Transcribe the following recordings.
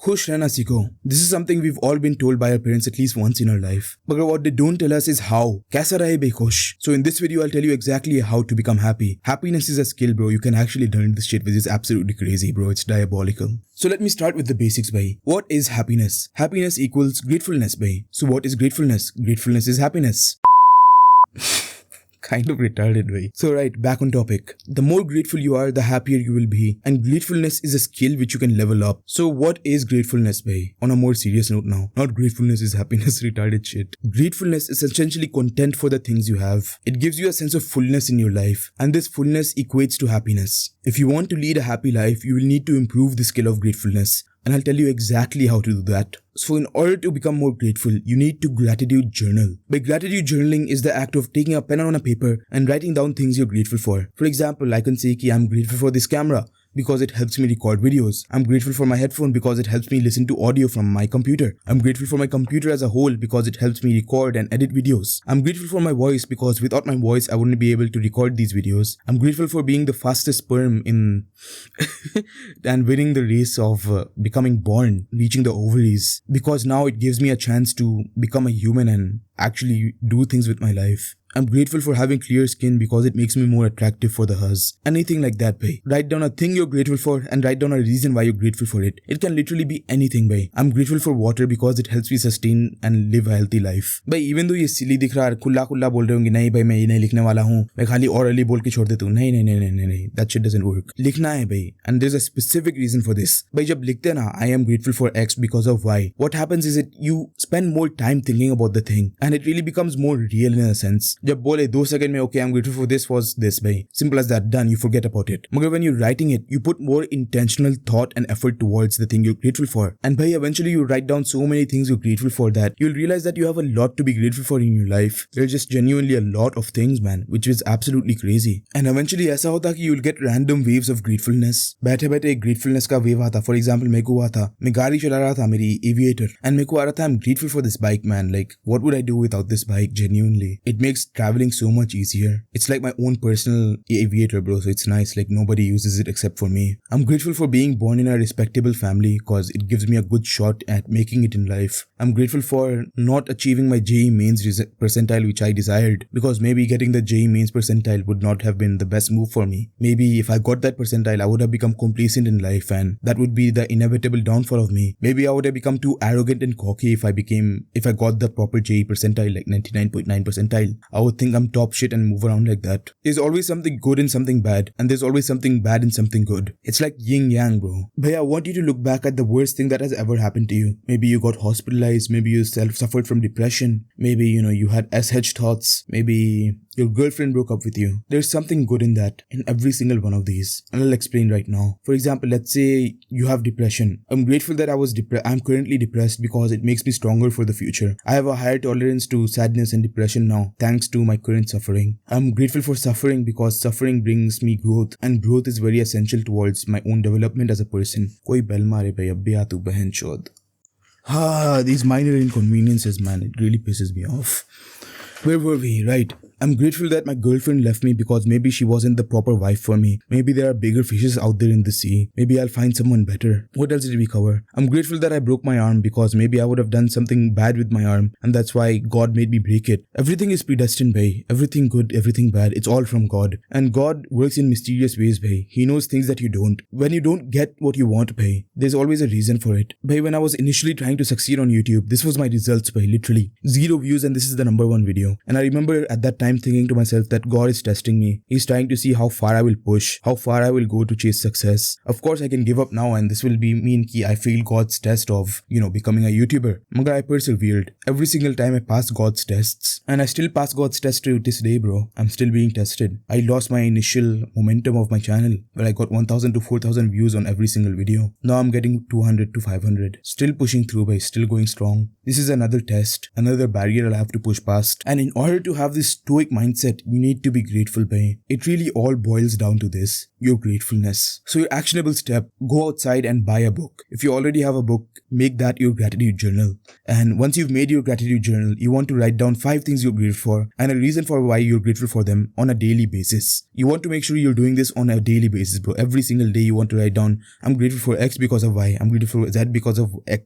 Khush rehna seekhoo. This is something we've all been told by our parents at least once in our life. But what they don't tell us is how. Kaisa rahe bhai khush? So in this video, I'll tell you exactly how to become happy. Happiness is a skill, bro. You can actually learn this shit, which is absolutely crazy, bro. It's diabolical. So let me start with the basics, bhai. What is happiness? Happiness equals gratefulness, bhai. So what is gratefulness? Gratefulness is happiness. Kind of retarded way. So right, back on topic. The more grateful you are, the happier you will be. And gratefulness is a skill which you can level up. So what is gratefulness, bhai? On a more serious note now. Not gratefulness is happiness, retarded shit. Gratefulness is essentially content for the things you have. It gives you a sense of fullness in your life. And this fullness equates to happiness. If you want to lead a happy life, you will need to improve the skill of gratefulness. And I'll tell you exactly how to do that. So in order to become more grateful, you need to gratitude journal. By gratitude journaling is the act of taking a pen on a paper and writing down things you're grateful for. For example, I can say ki I'm grateful for this camera because it helps me record videos. I'm grateful for my headphone because it helps me listen to audio from my computer. I'm grateful for my computer as a whole because it helps me record and edit videos. I'm grateful for my voice because without my voice, I wouldn't be able to record these videos. I'm grateful for being the fastest sperm in and winning the race of becoming born, reaching the ovaries, because now it gives me a chance to become a human and actually do things with my life. I'm grateful for having clear skin because it makes me more attractive for the huzz. Anything like that, bhai. Write down a thing you're grateful for and write down a reason why you're grateful for it. It can literally be anything, bhai. I'm grateful for water because it helps me sustain and live a healthy life. Bhai, even though ये silly दिख रहा है, खुला बोल रहे होंगे, नहीं भाई मैं ये नहीं लिखने वाला हूँ, मैं खाली orally बोल के छोड़ देता हूँ. नहीं. That shit doesn't work. लिखना है भाई. And there's a specific reason for this. भाई जब लिखते हैं ना, I am grateful for X because of Y. What happens is that you spend more time thinking about the thing and it really becomes more real in a sense. जब बोले 2 seconds में okay, I'm grateful for this was this, bhai. Simple as that, done, you forget about it. But when you're writing it, you put more intentional thought and effort towards the thing you're grateful for. And bhai, eventually you write down so many things you're grateful for that you'll realize that you have a lot to be grateful for in your life. There's just genuinely a lot of things, man, which is absolutely crazy. And eventually ऐसा होता कि you'll get random waves of gratefulness. बैठे एक gratefulness का wave आता. For example, मेरे को हुआ था, मैं गाड़ी चला रहा था मेरी aviator and मेरे को आ रहा था I'm grateful for this bike, man. Like, what would I do without this bike? Genuinely, it makes traveling so much easier. It's like my own personal aviator, bro, so it's nice. Like, nobody uses it except for me. I'm grateful for being born in a respectable family because it gives me a good shot at making it in life. I'm grateful for not achieving my JEE mains percentile which I desired, because maybe getting the JEE mains percentile would not have been the best move for me. Maybe if I got that percentile, I would have become complacent in life and that would be the inevitable downfall of me. Maybe I would have become too arrogant and cocky if I got the proper JEE percentile, like 99.9 percentile. I would think I'm top shit and move around like that. There's always something good in something bad, and there's always something bad in something good. It's like yin yang, bro. But I want you to look back at the worst thing that has ever happened to you. Maybe you got hospitalized, maybe you suffered from depression, maybe you had SH thoughts, maybe your girlfriend broke up with you. There's something good in that, in every single one of these, and I'll explain right now. For example, let's say you have depression. I'm grateful that I'm currently depressed because it makes me stronger for the future. I have a higher tolerance to sadness and depression now, thanks to my current suffering. I'm grateful for suffering because suffering brings me growth, and growth is very essential towards my own development as a person. Koi bell mare bhai, abbe aa tu behan chod. These minor inconveniences, man, it really pisses me off. Where were we? Right. I'm grateful that my girlfriend left me because maybe she wasn't the proper wife for me. Maybe there are bigger fishes out there in the sea. Maybe I'll find someone better. What else did we cover? I'm grateful that I broke my arm because maybe I would have done something bad with my arm and that's why God made me break it. Everything is predestined, bhai. Everything good, everything bad, it's all from God. And God works in mysterious ways, bhai. He knows things that you don't. When you don't get what you want, bhai, there's always a reason for it. Bhai, when I was initially trying to succeed on YouTube, this was my results, bhai, literally. 0 views and this is the #1 video. And I remember at that time thinking to myself that God is testing me. He's trying to see how far I will push, how far I will go to chase success. Of course, I can give up now and this will mean ki I failed God's test of, becoming a YouTuber. Magar I persevered. Every single time I passed God's tests. And I still pass God's test to this day, bro. I'm still being tested. I lost my initial momentum of my channel where I got 1000 to 4000 views on every single video. Now I'm getting 200 to 500. Still pushing through, by still going strong. This is another test, another barrier I'll have to push past. And in order to have this stoic mindset, you need to be grateful, bhai. It really all boils down to this, your gratefulness. So your actionable step, go outside and buy a book. If you already have a book, make that your gratitude journal. And once you've made your gratitude journal, you want to write down 5 things you're grateful for and a reason for why you're grateful for them on a daily basis. You want to make sure you're doing this on a daily basis, bro. Every single day you want to write down, I'm grateful for X because of Y, I'm grateful for Z because of X,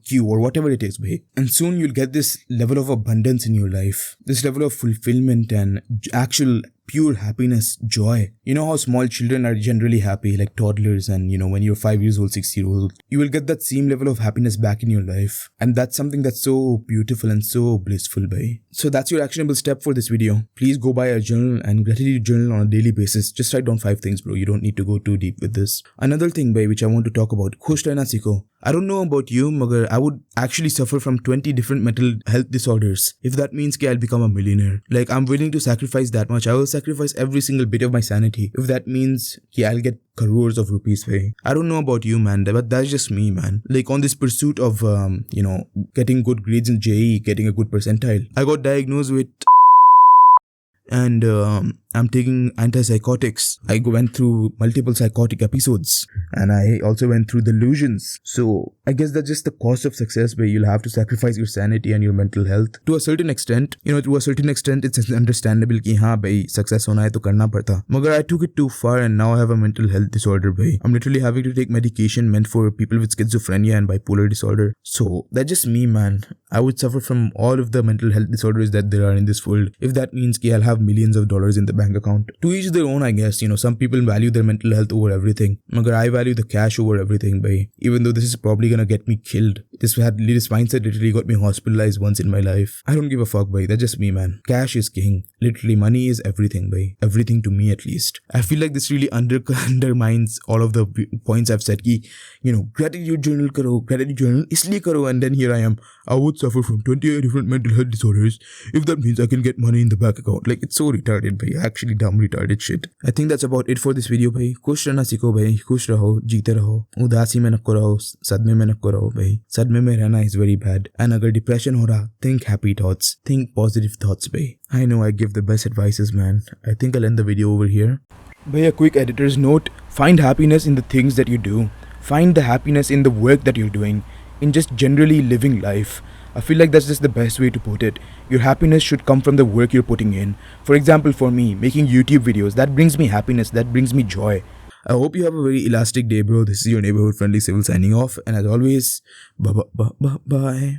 Q, or whatever it is, bro. And soon you'll get this level of abundance in your life, this level of fulfillment and actual pure happiness, joy. You know how small children are generally happy, like toddlers, and when you're 5 years old, 6 years old, you will get that same level of happiness back in your life. And that's something that's so beautiful and so blissful, bhai. So that's your actionable step for this video. Please go buy a journal and gratitude journal on a daily basis. Just write down 5 things, bro. You don't need to go too deep with this. Another thing, bhai, which I want to talk about, Khush rehna seekhoo. I don't know about you, magar I would actually suffer from 20 different mental health disorders if that means I'll become a millionaire. Like, I'm willing to sacrifice that much. I will sacrifice every single bit of my sanity if that means I'll get crores of rupees, bhai. I don't know about you, man, but that's just me, man. Like, on this pursuit of getting good grades in JEE, getting a good percentile, I got diagnosed with and I'm taking antipsychotics. I went through multiple psychotic episodes and I also went through delusions. So I guess that's just the cost of success, where you'll have to sacrifice your sanity and your mental health to a certain extent. To a certain extent, it's understandable ki haan bhai, success hona hai to karna padta. Magar I took it too far and now I have a mental health disorder, bhai. I'm literally having to take medication meant for people with schizophrenia and bipolar disorder. So that's just me, man. I would suffer from all of the mental health disorders that there are in this world if that means I'll have millions of dollars in the bank account. To each their own, I guess. Some people value their mental health over everything. Magar I value the cash over everything, bhai. Even though this is probably gonna get me killed. This mindset literally got me hospitalized once in my life. I don't give a fuck, bhai. That's just me, man. Cash is king. Literally, money is everything, bhai. Everything to me, at least. I feel like this really undermines all of the points I've said. Gratitude journal karo, gratitude journal isliye karo, and then here I am. I would suffer from 28 different mental health disorders if that means I can get money in the bank account. Like, it's so retarded, bhai. Actually dumb retarded shit. I think that's about it for this video, bhai. Khush rehna seekho, bhai. Khush raho, jeete raho. Udasi mein nakko raho, sadme mein nakko raho, bhai. Sadme mein rehna is very bad. And agar depression ho raha, think happy thoughts. Think positive thoughts, bhai. I know I give the best advices, man. I think I'll end the video over here. Bhai, a quick editor's note. Find happiness in the things that you do. Find the happiness in the work that you're doing. In just generally living life. I feel like that's just the best way to put it. Your happiness should come from the work you're putting in. For example, for me, making YouTube videos, that brings me happiness, that brings me joy. I hope you have a very elastic day, bro. This is your neighborhood friendly civil signing off. And as always, bye.